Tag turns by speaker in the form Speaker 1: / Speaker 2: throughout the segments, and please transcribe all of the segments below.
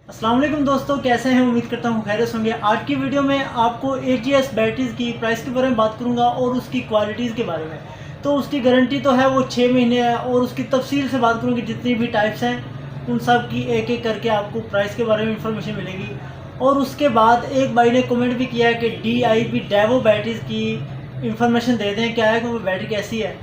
Speaker 1: अस्सलाम वालेकुम दोस्तों, कैसे हैं? उम्मीद करता हूँ खैरियत होंगे। आज की वीडियो में आपको AGS बैटरीज़ की प्राइस के बारे में बात करूँगा और उसकी क्वालिटीज़ के बारे में। तो उसकी गारंटी तो है वो 6 महीने है और उसकी तफसील से बात करूँगी। जितनी भी टाइप्स हैं उन सब की एक एक करके आपको प्राइस के बारे में इंफॉर्मेशन मिलेगी। और उसके बाद एक भाई ने कमेंट भी किया है कि DIB डेवो बैटरीज़ की इंफॉर्मेशन दे दें, क्या है कि वो बैटरी कैसी है।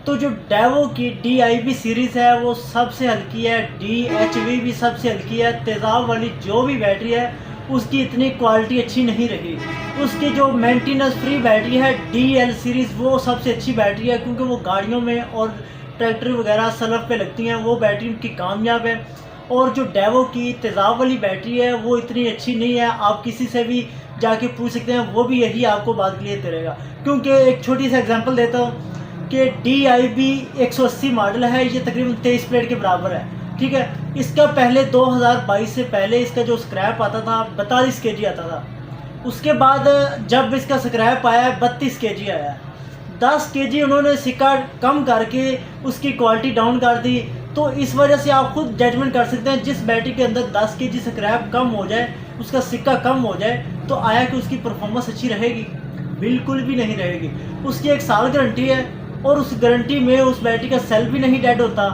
Speaker 1: तो जो डेवो की DIB सीरीज़ है वो सबसे हल्की है, DHV भी सबसे हल्की है। तेज़ाब वाली जो भी बैटरी है उसकी इतनी क्वालिटी अच्छी नहीं रही। उसकी जो मेंटेनेंस फ्री बैटरी है DL सीरीज़ वो सबसे अच्छी बैटरी है, क्योंकि वो गाड़ियों में और ट्रैक्टर वगैरह सलफ पे लगती हैं, वो बैटरी उनकी कामयाब है। और जो डेवो की तेज़ाब वाली बैटरी है वो इतनी अच्छी नहीं है। आप किसी से भी जाके पूछ सकते हैं, वो भी यही आपको बात क्लियर करेगा। क्योंकि एक छोटी सा एग्जांपल देता हूँ कि DIB 180 मॉडल है, ये तकरीबन 23 प्लेट के बराबर है, ठीक है। इसका पहले 2022 से पहले इसका जो स्क्रैप आता था 42 kg आता था। उसके बाद जब इसका स्क्रैप आया 32 kg आया, 10 kg उन्होंने सिक्का कम करके उसकी क्वालिटी डाउन कर दी। तो इस वजह से आप खुद जजमेंट कर सकते हैं, जिस बैटरी के अंदर 10 kg स्क्रैप कम हो जाए, उसका सिक्का कम हो जाए, तो आया कि उसकी परफॉर्मेंस अच्छी रहेगी? बिल्कुल भी नहीं रहेगी। उसकी 1 साल गारंटी है और उस गारंटी में उस बैटरी का सेल भी नहीं डेड होता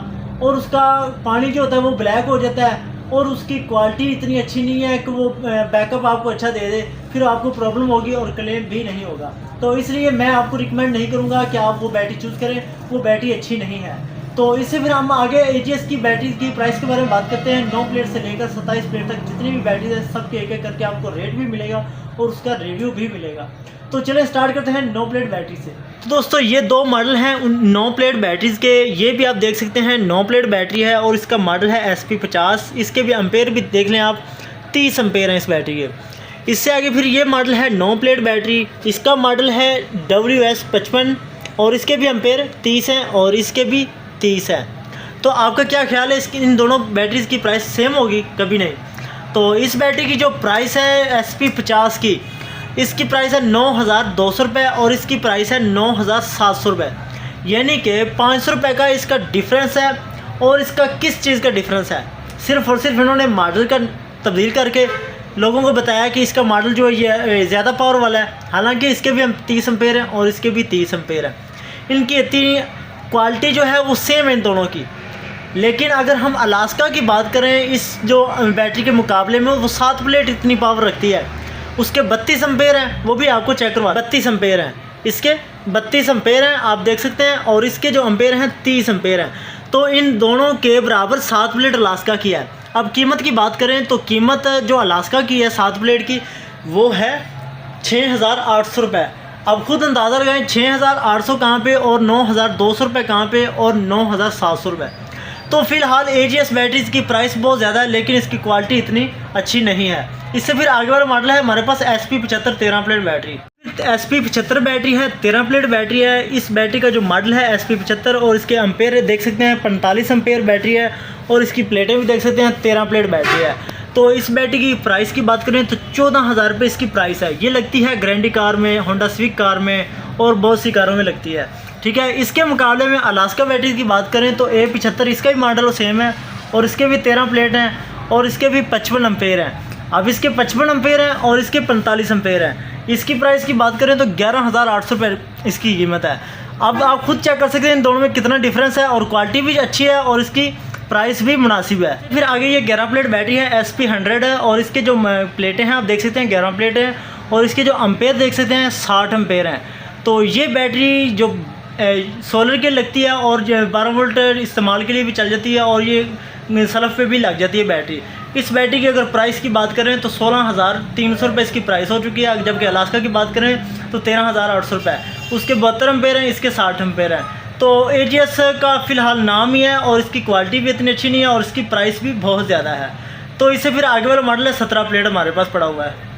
Speaker 1: और उसका पानी जो होता है वो ब्लैक हो जाता है। और उसकी क्वालिटी इतनी अच्छी नहीं है कि वो बैकअप आपको अच्छा दे दे, फिर आपको प्रॉब्लम होगी और क्लेम भी नहीं होगा। तो इसलिए मैं आपको रिकमेंड नहीं करूँगा कि आप वो बैटरी चूज़ करें, वो बैटरी अच्छी नहीं है। तो इससे फिर हम आगे AGS की बैटरी की प्राइस के बारे में बात करते हैं। 9 प्लेट से लेकर 27 प्लेट तक जितनी भी बैटरीज है सबके एक एक करके आपको रेट भी मिलेगा और उसका रिव्यू भी मिलेगा। तो चलें स्टार्ट करते हैं 9 प्लेट बैटरी से। तो दोस्तों ये 2 मॉडल हैं उन 9 प्लेट बैटरीज़ के। ये भी आप देख सकते हैं 9 प्लेट बैटरी है और इसका मॉडल है SP50। इसके भी एम्पेयर भी देख लें आप, 30 एम्पेयर हैं इस बैटरी के। इससे आगे फिर ये मॉडल है 9 प्लेट बैटरी, इसका मॉडल है WS55 और इसके भी एम्पेयर 30 हैं और इसके भी 30 है। तो आपका क्या ख्याल है, इसकी इन दोनों बैटरीज़ की प्राइस सेम होगी? कभी नहीं। तो इस बैटरी की जो प्राइस है SP50 की, इसकी प्राइस है 9,200 रुपये और इसकी प्राइस है 9,700 रुपये, यानी कि 500 रुपये का इसका डिफरेंस है। और इसका किस चीज़ का डिफरेंस है? सिर्फ़ और सिर्फ इन्होंने मॉडल का तब्दील करके लोगों को बताया कि इसका मॉडल जो है ये ज़्यादा पावर वाला है, हालांकि इसके भी 30 एम्पेयर हैं और इसके भी 30 एम्पेयर हैं। इनकी इतनी क्वालिटी जो है वो सेम है इन दोनों की। लेकिन अगर हम अलास्का की बात करें, इस जो बैटरी के मुकाबले में वो 7 प्लेट इतनी पावर रखती है। उसके 32 एम्पेयर हैं, वो भी आपको चेक करवा, 32 एम्पेयर हैं, इसके 32 एम्पेयर हैं आप देख सकते हैं, और इसके जो एम्पेयर हैं 30 एम्पेयर हैं। तो इन दोनों के बराबर 7 प्लेट अलास्का की है। अब कीमत की बात करें तो कीमत जो अलास्का की है 7 प्लेट की वो है 6,800 रुपये। अब खुद अंदाज़ा लगाएं 6,800 कहाँ पे और 9,200 रुपये कहाँ पे और 9,700 रुपये। तो फिलहाल AGS बैटरीज की प्राइस बहुत ज़्यादा है, लेकिन इसकी क्वालिटी इतनी अच्छी नहीं है। इससे फिर आगे वाला मॉडल है हमारे पास SP75 13 plate battery. SP75 battery है, 13 प्लेट बैटरी है। इस बैटरी का जो मॉडल है SP75 और इसके एम्पेयर देख सकते हैं 45 एम्पेयर बैटरी है और इसकी प्लेटें भी देख सकते हैं 13 प्लेट बैटरी है। तो इस बैटरी की प्राइस की बात करें तो 14,000 रुपये इसकी प्राइस है। ये लगती है ग्रैंडी कार में, होंडा सिविक कार में और बहुत सी कारों में लगती है, ठीक है। इसके मुकाबले में अलास्का बैटरी की बात करें तो A75 इसका भी मॉडल सेम है और इसके भी 13 प्लेट हैं और इसके भी 55 एम्पेयर हैं। अब इसके 55 एम्पेयर हैं और इसके 45 एम्पेयर हैं। इसकी प्राइस की बात करें तो 11,800 रुपये इसकी कीमत है। अब आप खुद चेक कर सकते हैं इन दोनों में कितना डिफरेंस है, और क्वालिटी भी अच्छी है और इसकी प्राइस भी मुनासिब है। फिर आगे ये 11 प्लेट बैटरी है SP100 है और इसके जो प्लेटें हैं आप देख सकते हैं 11 प्लेट हैं और इसके जो एम्पेयर देख सकते हैं 60 एम्पेयर हैं। तो ये बैटरी जो सोलर के लगती है और 12 वोल्ट इस्तेमाल के लिए भी चल जाती है और ये सलफ पे भी लग जाती है बैटरी। इस बैटरी की अगर प्राइस की बात करें तो 16,300 रुपये इसकी प्राइस हो चुकी है, जबकि अलास्का की बात करें तो 13,800 रुपये। उसके 72 एम्पेयर हैं, इसके 60 एम्पेयर हैं। तो AGS का फ़िलहाल नाम ही है और इसकी क्वालिटी भी इतनी अच्छी नहीं है और इसकी प्राइस भी बहुत ज़्यादा है। तो इससे फिर आगे वाला मॉडल है 17 प्लेट हमारे पास पड़ा हुआ है।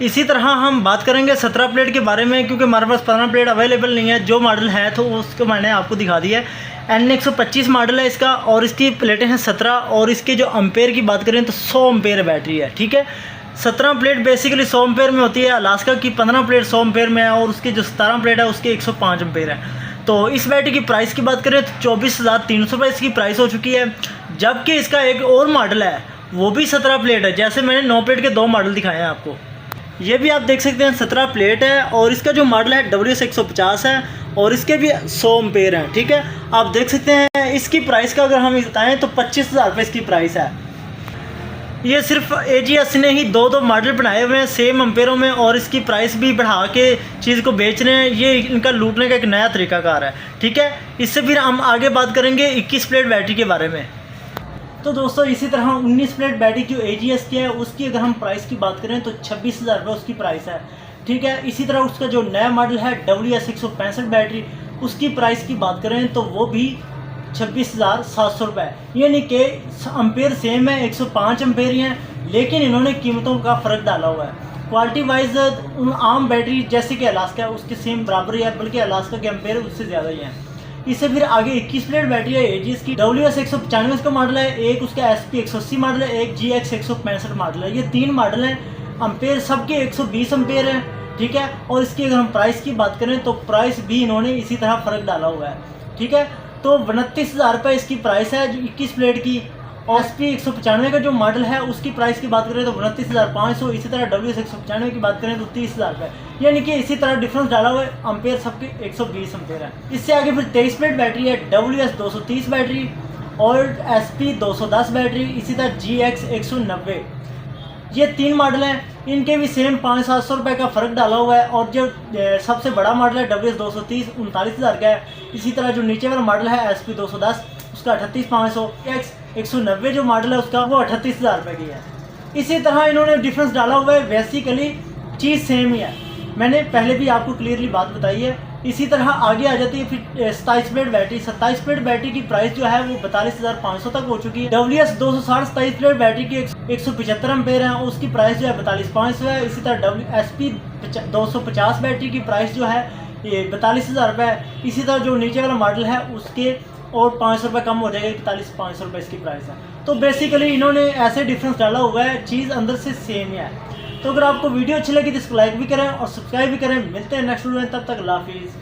Speaker 1: इसी तरह हम बात करेंगे 17 प्लेट के बारे में, क्योंकि हमारे पास 15 प्लेट अवेलेबल नहीं है। जो मॉडल है तो उसको मैंने आपको दिखा दिया है। N125 मॉडल है इसका और इसकी प्लेटें हैं 17 और इसके जो एम्पेयर की बात करें तो 100 एम्पेयर बैटरी है, ठीक है। 17 प्लेट बेसिकली 100 एम्पेयर में होती है, अलास्का की 15 प्लेट 100 एम्पेयर में है और उसकी जो 17 प्लेट है उसके 105 एम्पेयर है। तो इस बैटरी की प्राइस की बात करें तो 24,300 रुपये इसकी प्राइस हो चुकी है। जबकि इसका एक और मॉडल है वो भी 17 प्लेट है। जैसे मैंने 9 प्लेट के 2 मॉडल दिखाए हैं आपको, ये भी आप देख सकते हैं 17 प्लेट है और इसका जो मॉडल है WS150 है और इसके भी 100 एम्पेयर हैं। ठीक है, आप देख सकते हैं इसकी प्राइस का अगर हम बताएं तो 25,000 रुपये इसकी प्राइस है। ये सिर्फ AGS ने ही 2 मॉडल बनाए हुए हैं सेम एम्पेयरों में और इसकी प्राइस भी बढ़ा के चीज़ को बेच रहे हैं। ये इनका लूटने का एक नया तरीकाकार है। ठीक है, इससे फिर हम आगे बात करेंगे 21 प्लेट बैटरी के बारे में। तो दोस्तों इसी तरह 19 प्लेट बैटरी जो AGS की है उसकी अगर हम प्राइस की बात करें तो 26,000 रुपये उसकी प्राइस है। ठीक है, इसी तरह उसका जो नया मॉडल है WS165 बैटरी, उसकी प्राइस की बात करें तो वो भी 26,700 रुपये, यानी कि एम्पेयर सेम है, 105 एम्पेयर ही हैं, लेकिन इन्होंने कीमतों का फ़र्क डाला हुआ है। क्वालिटी वाइज आम बैटरी जैसे कि अलास्का उसके सेम बराबर ही है, बल्कि अलास्का के एम्पेयर उससे ज़्यादा ही हैं। इससे फिर आगे 21 प्लेट बैटरी है AGS की, WS195 का मॉडल है, एक उसका SP180 मॉडल है, एक GX165 मॉडल है। ये 3 मॉडल हैं, एम्पेयर सबके 120 एम्पेयर हैं। ठीक है, और इसकी अगर हम प्राइस की बात करें तो प्राइस भी इन्होंने इसी तरह फ़र्क डाला हुआ है। ठीक है, तो 29,000 रुपये इसकी प्राइस है जो 21 प्लेट की। और SP195 का जो मॉडल है उसकी प्राइस की बात करें तो 29,500। इसी तरह WS195 की बात करें तो 30,000 रुपये, यानी कि इसी तरह डिफरेंस डाला हुआ है। एम्पेयर सबके 120 एम्पेयर है। इससे आगे फिर 23 प्लेट बैटरी है, WS230 बैटरी और SP210 बैटरी, इसी तरह GX190। ये 3 मॉडल हैं, इनके भी सेम 500-700 रुपये का फ़र्क डाला हुआ है। और जो सबसे बड़ा मॉडल है WS230 39,000 का है। इसी तरह जो नीचे वाला मॉडल है SP210 उसका 38,500। GX190 जो मॉडल है उसका वो 38,000 रुपये की है। इसी तरह इन्होंने डिफरेंस डाला हुआ है, बेसिकली चीज़ सेम ही है, मैंने पहले भी आपको क्लियरली बात बताई है। इसी तरह आगे आ जाती है फिर 27 प्लेट बैटरी। 27 प्लेट बैटरी की प्राइस जो है वो 42,500 तक हो चुकी है। WS260 27 प्लेट बैटरी की 175 एम्पेयर है, उसकी प्राइस जो है 42,500 है। इसी तरह SP250 बैटरी की प्राइस जो है ये 42,000 रुपये है। इसी तरह जो नीचे वाला मॉडल है उसके और 500 रुपये कम हो जाएगा, 41,500 रुपये इसकी प्राइस है। तो बेसिकली इन्होंने ऐसे डिफरेंस डाला हुआ है, चीज़ अंदर से सेम ही है। तो अगर आपको वीडियो अच्छी लगी तो इसको लाइक भी करें और सब्सक्राइब भी करें। मिलते हैं नेक्स्ट वीडियो में, तब तक अल्लाह हाफिज़।